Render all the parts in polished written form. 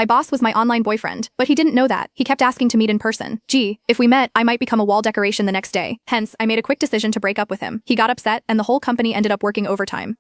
My boss was my online boyfriend, but he didn't know that. He kept asking to meet in person. Gee, if we met, I might become a wall decoration the next day. Hence, I made a quick decision to break up with him. He got upset, and the whole company ended up working overtime.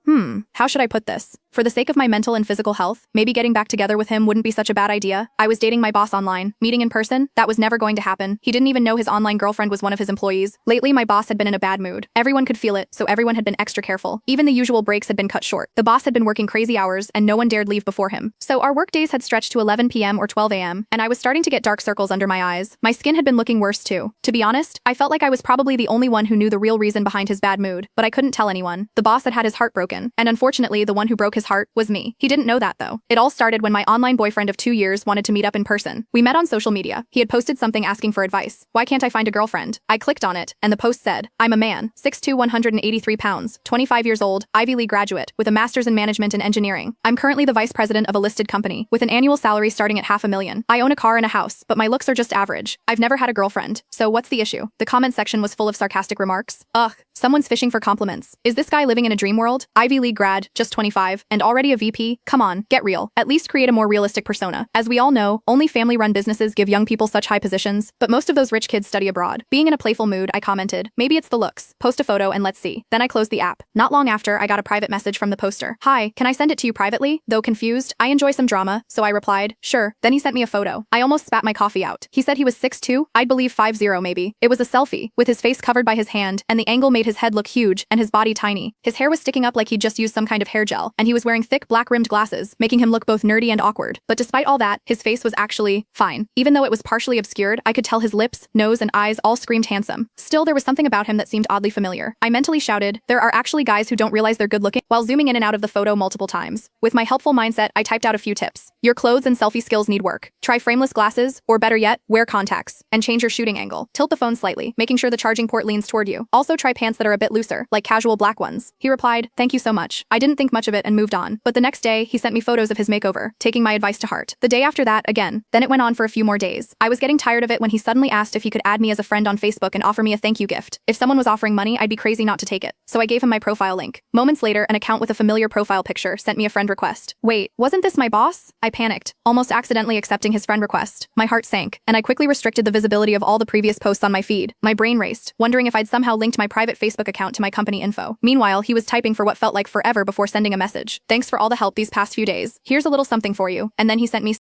How should I put this? For the sake of my mental and physical health, maybe getting back together with him wouldn't be such a bad idea. I was dating my boss online. Meeting in person? That was never going to happen. He didn't even know his online girlfriend was one of his employees. Lately, my boss had been in a bad mood. Everyone could feel it, so everyone had been extra careful. Even the usual breaks had been cut short. The boss had been working crazy hours, and no one dared leave before him. So our work days had stretched to 11 p.m. or 12 a.m., and I was starting to get dark circles under my eyes. My skin had been looking worse too. To be honest, I felt like I was probably the only one who knew the real reason behind his bad mood, but I couldn't tell anyone. The boss had his heart broken, and unfortunately, the one who broke his heart was me. He didn't know that though. It all started when my online boyfriend of 2 years wanted to meet up in person. We met on social media. He had posted something asking for advice. Why can't I find a girlfriend? I clicked on it, and the post said, I'm a man, 6'2", 183 pounds, 25 years old, Ivy League graduate, with a master's in management and engineering. I'm currently the vice president of a listed company, with an annual salary starting at $500,000. I own a car and a house, but my looks are just average. I've never had a girlfriend. So what's the issue? The comment section was full of sarcastic remarks. Ugh, someone's fishing for compliments. Is this guy living in a dream world? Ivy League grad, just 25, and already a VP? Come on, get real. At least create a more realistic persona. As we all know, only family-run businesses give young people such high positions, but most of those rich kids study abroad. Being in a playful mood, I commented, maybe it's the looks. Post a photo and let's see. Then I closed the app. Not long after, I got a private message from the poster. Hi, can I send it to you privately? Though confused, I enjoy some drama, so I replied, sure. Then he sent me a photo. I almost spat my coffee out. He said he was 6'2", I'd believe 5'0" maybe. It was a selfie, with his face covered by his hand, and the angle made his head look huge and his body tiny. His hair was sticking up like he'd just used some kind of hair gel, and he was wearing thick black-rimmed glasses, making him look both nerdy and awkward. But despite all that, his face was actually fine. Even though it was partially obscured, I could tell his lips, nose, and eyes all screamed handsome. Still, there was something about him that seemed oddly familiar. I mentally shouted, there are actually guys who don't realize they're good looking, while zooming in and out of the photo multiple times. With my helpful mindset, I typed out a few tips. Your clothes and selfie skills need work. Try frameless glasses, or better yet, wear contacts, and change your shooting angle. Tilt the phone slightly, making sure the charging port leans toward you. Also try pants that are a bit looser, like casual black ones. He replied, thank you so much. I didn't think much of it and moved on. But the next day, he sent me photos of his makeover, taking my advice to heart. The day after that, again. Then it went on for a few more days. I was getting tired of it when he suddenly asked if he could add me as a friend on Facebook and offer me a thank you gift. If someone was offering money, I'd be crazy not to take it. So I gave him my profile link. Moments later, an account with a familiar profile picture sent me a friend request. Wait, wasn't this my boss? I panicked, almost accidentally accepting his friend request. My heart sank, and I quickly restricted the visibility of all the previous posts on my feed. My brain raced, wondering if I'd somehow linked my private Facebook account to my company info. Meanwhile, he was typing for what felt like forever before sending a message. Thanks for all the help these past few days. Here's a little something for you. And then he sent me